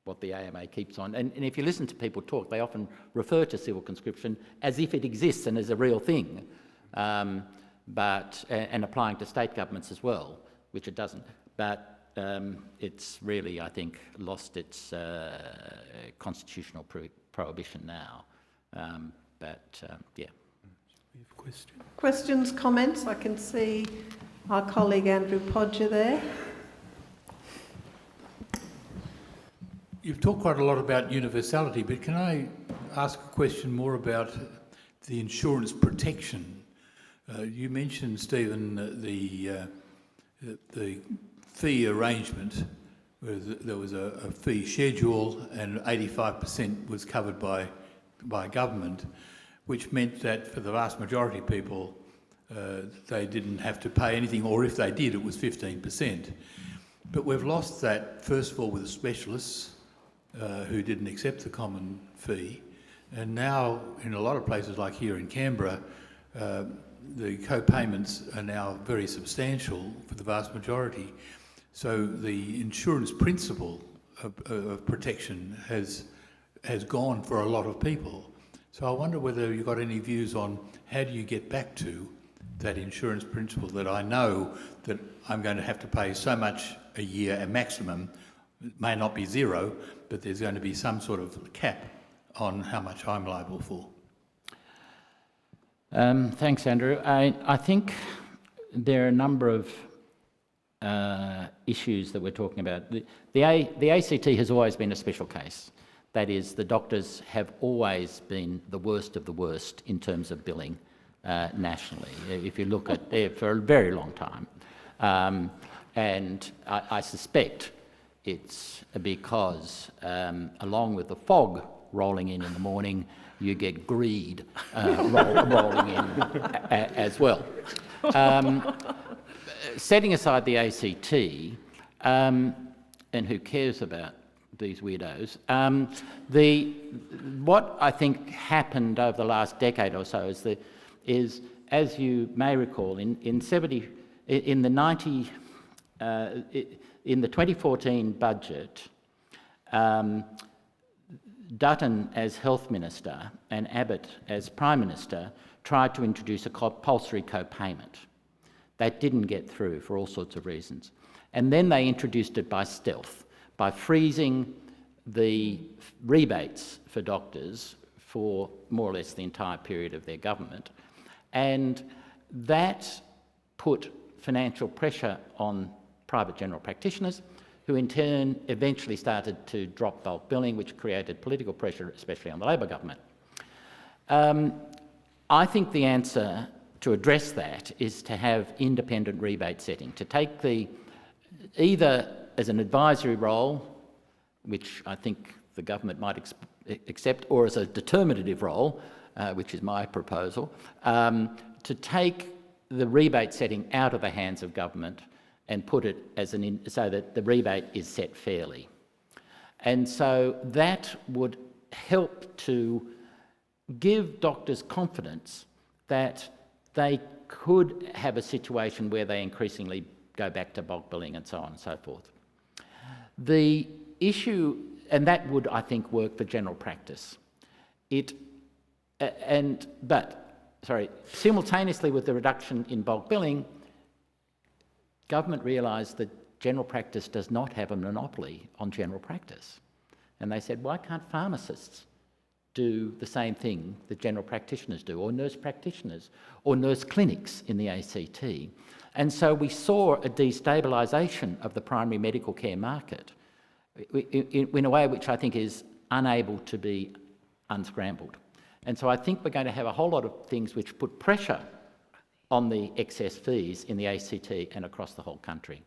what the AMA keeps on. And if you listen to people talk, they often refer to civil conscription as if it exists and is a real thing, and applying to state governments as well, which it doesn't. But it's really, I think, lost its constitutional prohibition now. We have a question. Questions, comments? I can see our colleague Andrew Podger there. You've talked quite a lot about universality, but can I ask a question more about the insurance protection? You mentioned, Stephen, the fee arrangement, where there was a fee schedule and 85% was covered by government, which meant that for the vast majority of people, they didn't have to pay anything, or if they did, it was 15%. But we've lost that, first of all, with the specialists, who didn't accept the common fee. And now, in a lot of places like here in Canberra, the co-payments are now very substantial for the vast majority. So the insurance principle of protection has gone for a lot of people. So I wonder whether you've got any views on how do you get back to that insurance principle that I know that I'm going to have to pay so much a year, a maximum. It may not be zero, but there's going to be some sort of cap on how much I'm liable for. Thanks, Andrew. I think there are a number of issues that we're talking about. The ACT has always been a special case. That is, the doctors have always been the worst of the worst in terms of billing nationally, if you look at it for a very long time. And I suspect it's because, along with the fog rolling in the morning, you get greed rolling in as well. Setting aside the ACT, and who cares about these weirdos, what I think happened over the last decade or so is as you may recall, in the 2014 budget, Dutton as Health Minister and Abbott as Prime Minister tried to introduce a compulsory co-payment. That didn't get through for all sorts of reasons. And then they introduced it by stealth, by freezing the rebates for doctors for more or less the entire period of their government. And that put financial pressure on private general practitioners, who in turn eventually started to drop bulk billing, which created political pressure, especially on the Labor government. I think the answer to address that is to have independent rebate setting, to take either as an advisory role, which I think the government might accept, or as a determinative role, which is my proposal, to take the rebate setting out of the hands of government and put it as so that the rebate is set fairly. And so that would help to give doctors confidence that they could have a situation where they increasingly go back to bulk billing and so on and so forth. The issue, and that would, I think, work for general practice. Simultaneously with the reduction in bulk billing, government realised that general practice does not have a monopoly on general practice. And they said, why can't pharmacists do the same thing that general practitioners do, or nurse practitioners, or nurse clinics in the ACT? And so we saw a destabilisation of the primary medical care market in a way which I think is unable to be unscrambled. And so I think we're going to have a whole lot of things which put pressure on the excess fees in the ACT and across the whole country.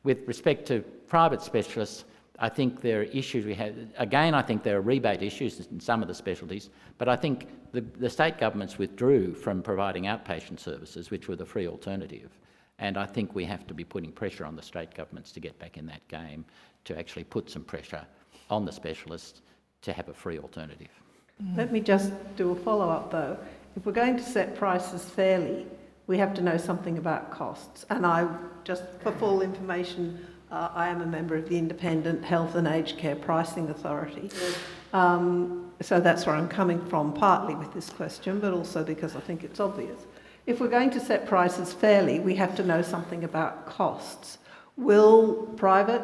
With respect to private specialists, I think there are issues we have. Again, I think there are rebate issues in some of the specialties, but I think the state governments withdrew from providing outpatient services, which were the free alternative. And I think we have to be putting pressure on the state governments to get back in that game, to actually put some pressure on the specialists to have a free alternative. Let me just do a follow-up though. If we're going to set prices fairly, we have to know something about costs. And just for full information, I am a member of the Independent Health and Aged Care Pricing Authority. So that's where I'm coming from, partly with this question, but also because I think it's obvious. If we're going to set prices fairly, we have to know something about costs. Will private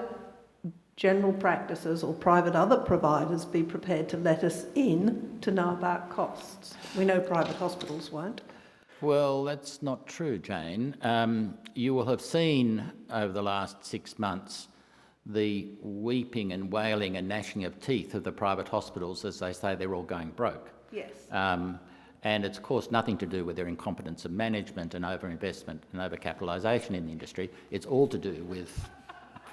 general practices or private other providers be prepared to let us in to know about costs? We know private hospitals won't. Well, that's not true, Jane. You will have seen over the last 6 months the weeping and wailing and gnashing of teeth of the private hospitals as they say they're all going broke. Yes. And it's, of course, nothing to do with their incompetence of management and overinvestment and overcapitalisation in the industry. It's all to do with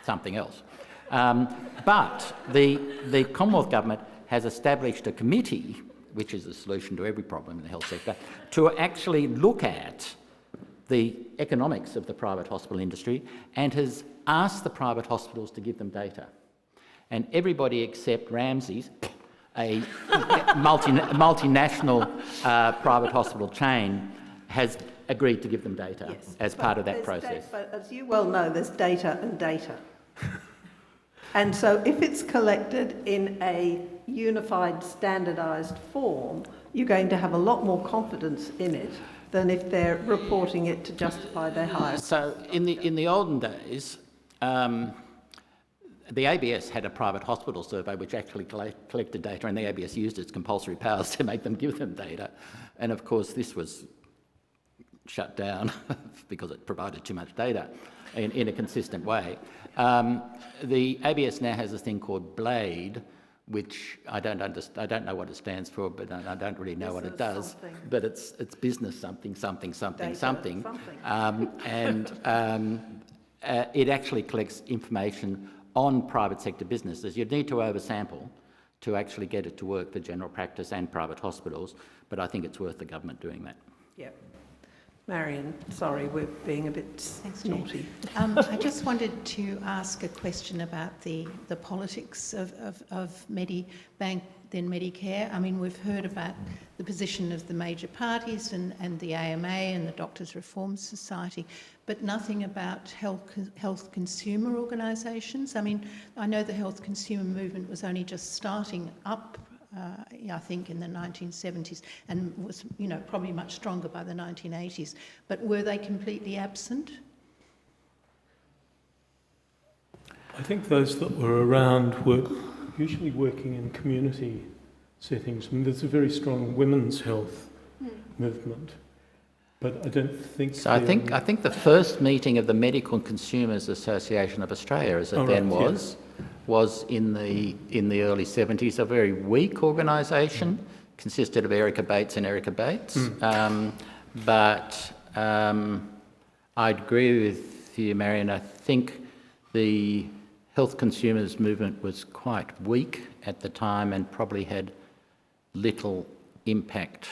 something else. But the Commonwealth Government has established a committee, which is the solution to every problem in the health sector, to actually look at the economics of the private hospital industry and has asked the private hospitals to give them data. And everybody except Ramsay's, a multinational private hospital chain, has agreed to give them data as part of that process. But as you well know, there's data and data. And so if it's collected in a unified, standardised form, you're going to have a lot more confidence in it than if they're reporting it to justify their hire. So in the olden days, the ABS had a private hospital survey which actually collected data, and the ABS used its compulsory powers to make them give them data. And of course this was shut down because it provided too much data in a consistent way. The ABS now has this thing called BLADE, which I don't know what it stands for, but I don't really know what it does. Something. But it's business something. It actually collects information on private sector businesses. You'd need to oversample to actually get it to work for general practice and private hospitals, but I think it's worth the government doing that. Yep. Marion, sorry, we're being a bit naughty. I just wanted to ask a question about the politics of Medibank, then Medicare. I mean, we've heard about the position of the major parties and the AMA and the Doctors Reform Society, but nothing about health consumer organisations. I mean, I know the health consumer movement was only just starting up I think in the 1970s, and was, probably much stronger by the 1980s. But were they completely absent? I think those that were around were usually working in community settings. I mean, there's a very strong women's health movement, but I don't think... So I think the first meeting of the Medical Consumers Association of Australia, as it was in the early 70s, a very weak organisation, consisted of Erica Bates and Erica Bates. But I'd agree with you, Marion. I think the health consumers movement was quite weak at the time and probably had little impact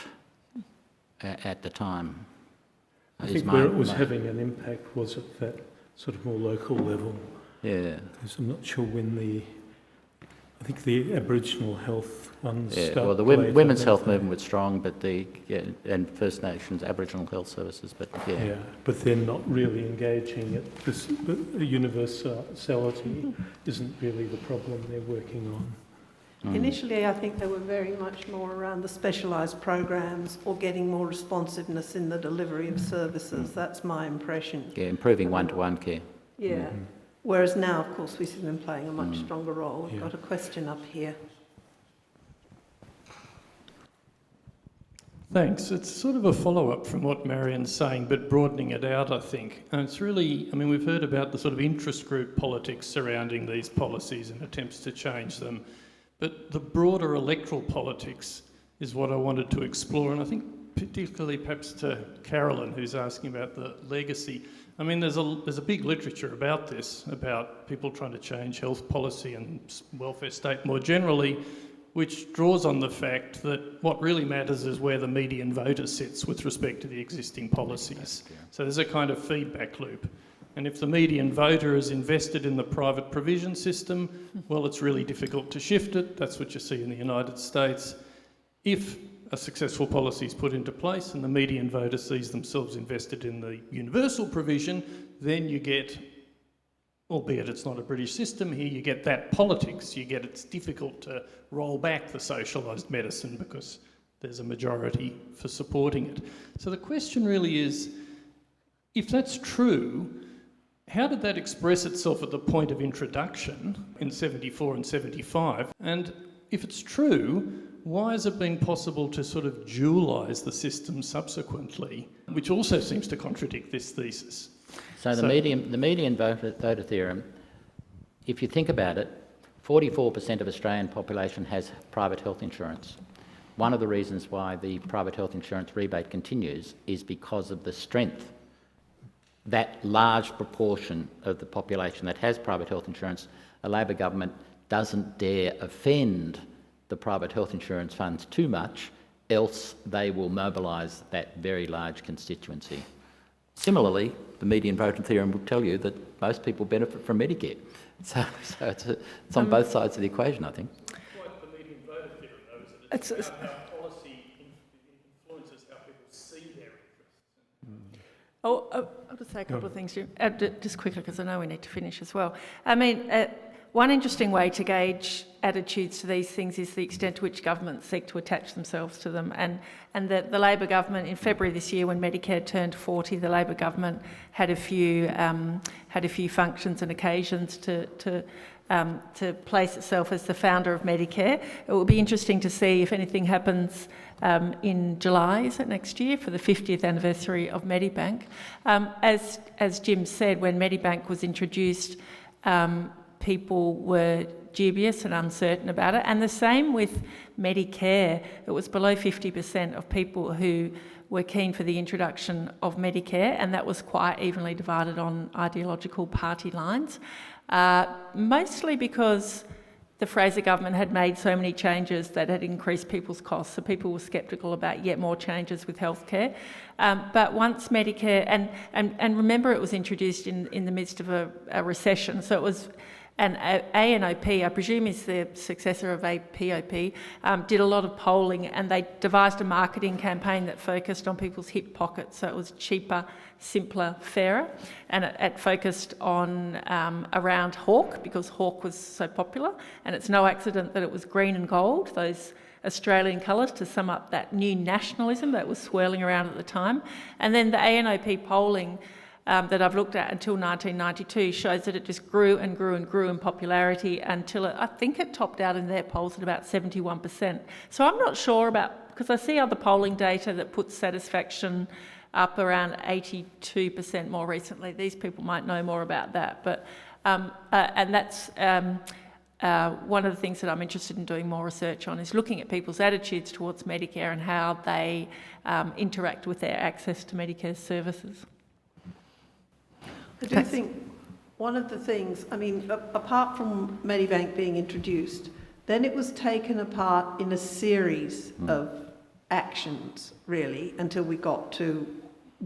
at the time. I think where it was having an impact was at that sort of more local level. Yeah. Because I'm not sure when I think the Aboriginal health ones Yeah, start well, the women's health movement was strong, but and First Nations, Aboriginal health services, but yeah. Yeah, but they're not really engaging at this. Universality isn't really the problem they're working on. Initially, I think they were very much more around the specialised programs or getting more responsiveness in the delivery of services. That's my impression. Yeah, improving one-to-one care. Yeah. Whereas now, of course, we see them playing a much stronger role. We've got a question up here. Thanks. It's sort of a follow-up from what Marion's saying, but broadening it out, I think. And it's really, I mean, we've heard about the sort of interest group politics surrounding these policies and attempts to change them. But the broader electoral politics is what I wanted to explore, and I think particularly perhaps to Carolyn, who's asking about the legacy. I mean, there's a big literature about this, about people trying to change health policy and welfare state more generally, which draws on the fact that what really matters is where the median voter sits with respect to the existing policies. So there's a kind of feedback loop. And if the median voter is invested in the private provision system, well, it's really difficult to shift it. That's what you see in the United States. If a successful policy is put into place and the median voter sees themselves invested in the universal provision, then you get, albeit it's not a British system, here you get that politics. You get it's difficult to roll back the socialised medicine because there's a majority for supporting it. So the question really is, if that's true, how did that express itself at the point of introduction in 74 and 75? And if it's true, why has it been possible to sort of dualise the system subsequently, which also seems to contradict this thesis? So the median voter theorem, if you think about it, 44% of Australian population has private health insurance. One of the reasons why the private health insurance rebate continues is because of the strength. That large proportion of the population that has private health insurance, a Labor government doesn't dare offend the private health insurance funds too much, else they will mobilise that very large constituency. Similarly, the median voter theorem will tell you that most people benefit from Medicare. So it's on both sides of the equation, I think. That's what the median voter theorem knows. It's about how policy influences how people see their interests. I'll just say a couple of things, just quickly, because I know we need to finish as well. I mean, one interesting way to gauge attitudes to these things is the extent to which governments seek to attach themselves to them. And the Labor government, in February this year, when Medicare turned 40, the Labor government had a few functions and occasions to place itself as the founder of Medicare. It will be interesting to see if anything happens in July, is it next year, for the 50th anniversary of Medibank. As Jim said, when Medibank was introduced, people were dubious and uncertain about it, and the same with Medicare. It was below 50% of people who were keen for the introduction of Medicare, and that was quite evenly divided on ideological party lines, mostly because the Fraser government had made so many changes that had increased people's costs, so people were sceptical about yet more changes with healthcare. But once Medicare, and remember, it was introduced in the midst of a recession, so it was. And ANOP, I presume is the successor of APOP, did a lot of polling, and they devised a marketing campaign that focused on people's hip pockets. So it was cheaper, simpler, fairer, and it focused on around hawk, because hawk was so popular. And it's no accident that it was green and gold, those Australian colours, to sum up that new nationalism that was swirling around at the time. And then the ANOP polling that I've looked at until 1992 shows that it just grew and grew and grew in popularity until I think it topped out in their polls at about 71%. So I'm not sure about, because I see other polling data that puts satisfaction up around 82% more recently. These people might know more about that, but and that's one of the things that I'm interested in doing more research on, is looking at people's attitudes towards Medicare and how they interact with their access to Medicare services. I do think one of the things, I mean, apart from Medibank being introduced, then it was taken apart in a series of actions, really, until we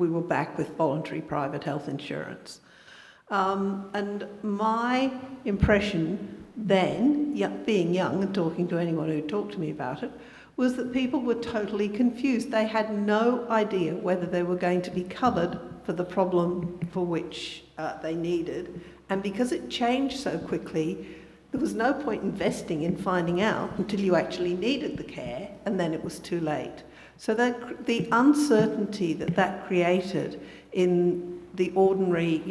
were back with voluntary private health insurance. And my impression then, being young and talking to anyone who talked to me about it, was that people were totally confused. They had no idea whether they were going to be covered for the problem for which they needed. And because it changed so quickly, there was no point investing in finding out until you actually needed the care, and then it was too late. So the uncertainty that created in the ordinary,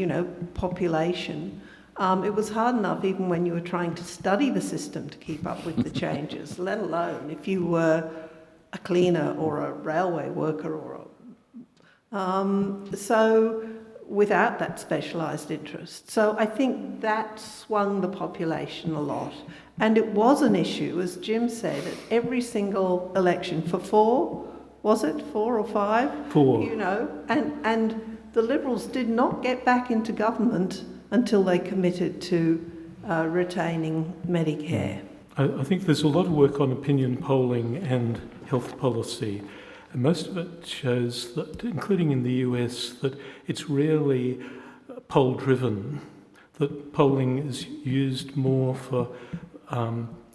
population, it was hard enough even when you were trying to study the system to keep up with the changes, let alone if you were a cleaner or a railway worker or so without that specialised interest. So I think that swung the population a lot. And it was an issue, as Jim said, at every single election for 4, was it 4 or 5? 4. And the Liberals did not get back into government until they committed to retaining Medicare. I think there's a lot of work on opinion polling and health policy, and most of it shows that, including in the US, that it's rarely poll-driven, that polling is used more for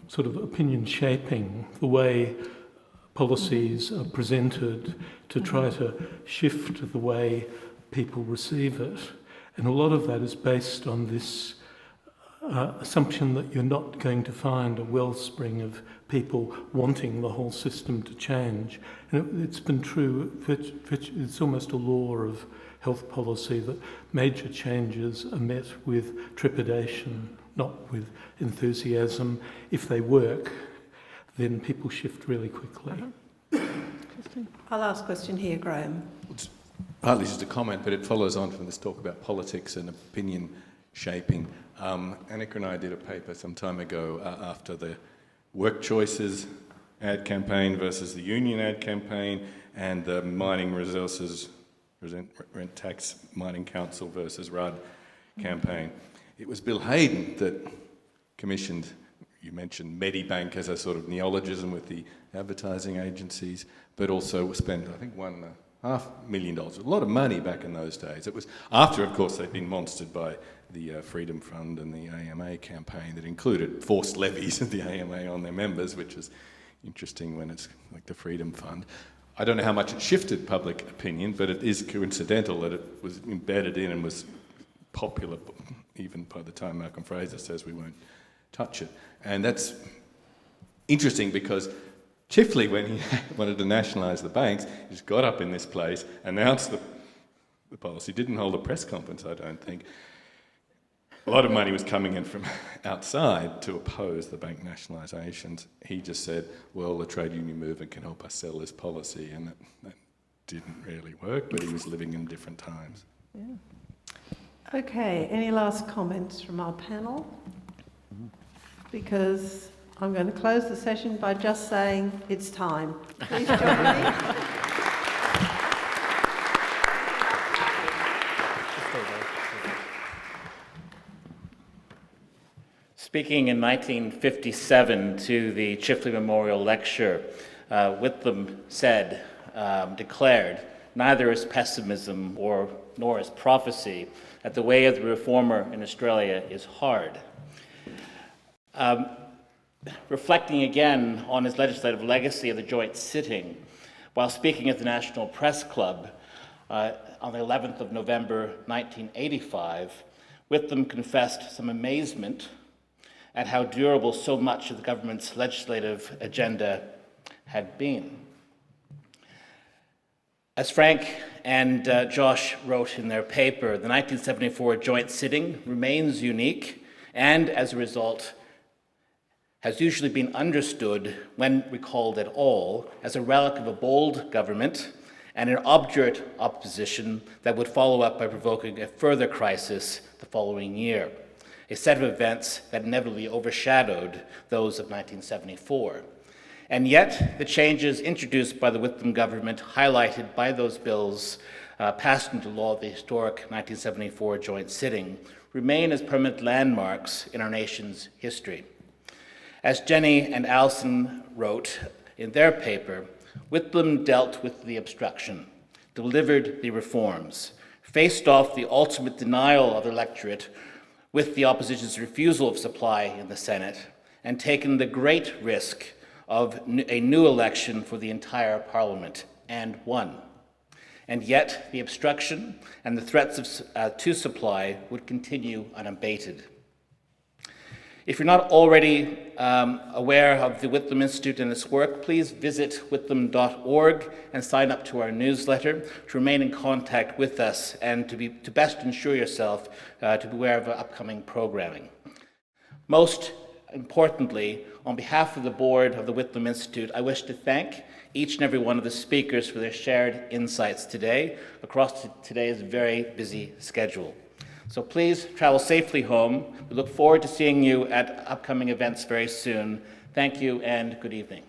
sort of opinion shaping, the way policies are presented to try to shift the way people receive it. And a lot of that is based on this assumption that you're not going to find a wellspring of people wanting the whole system to change. And it's been true, it's almost a law of health policy that major changes are met with trepidation, not with enthusiasm. If they work, then people shift really quickly. Our last question here, Graham. It's partly just a comment, but it follows on from this talk about politics and opinion shaping. Annika and I did a paper some time ago after the work choices ad campaign versus the union ad campaign, and the mining resources, rent tax mining council versus RUD campaign. It was Bill Hayden that commissioned, you mentioned Medibank as a sort of neologism with the advertising agencies, but also spent, I think, $1.5 million, a lot of money back in those days. It was after, of course, they'd been monstered by the Freedom Fund and the AMA campaign that included forced levies of the AMA on their members, which is interesting when it's like the Freedom Fund. I don't know how much it shifted public opinion, but it is coincidental that it was embedded in and was popular even by the time Malcolm Fraser says we weren't touch it. And that's interesting because Chifley, when he wanted to nationalise the banks, he just got up in this place, announced the policy, didn't hold a press conference, I don't think. A lot of money was coming in from outside to oppose the bank nationalisations. He just said, well, the trade union movement can help us sell this policy, and that didn't really work, but he was living in different times. Yeah. Okay, any last comments from our panel? Because I'm going to close the session by just saying it's time. Please join me. Speaking in 1957 to the Chifley Memorial Lecture, Whitlam said, declared, neither as pessimism nor as prophecy, that the way of the reformer in Australia is hard. Reflecting again on his legislative legacy of the joint sitting, while speaking at the National Press Club on the 11th of November 1985, Whitlam confessed some amazement at how durable so much of the government's legislative agenda had been. As Frank and Josh wrote in their paper, the 1974 joint sitting remains unique and, as a result, has usually been understood, when recalled at all, as a relic of a bold government and an obdurate opposition that would follow up by provoking a further crisis the following year, a set of events that inevitably overshadowed those of 1974. And yet, the changes introduced by the Whitlam government, highlighted by those bills passed into law at the historic 1974 joint sitting, remain as permanent landmarks in our nation's history. As Jenny and Alison wrote in their paper, Whitlam dealt with the obstruction, delivered the reforms, faced off the ultimate denial of the electorate with the opposition's refusal of supply in the Senate, and taken the great risk of a new election for the entire Parliament, and won. And yet, the obstruction and the threats to supply would continue unabated. If you're not already aware of the Whitlam Institute and its work, please visit whitlam.org and sign up to our newsletter to remain in contact with us and to best ensure yourself to be aware of our upcoming programming. Most importantly, on behalf of the board of the Whitlam Institute, I wish to thank each and every one of the speakers for their shared insights today across today's very busy schedule. So please travel safely home. We look forward to seeing you at upcoming events very soon. Thank you and good evening.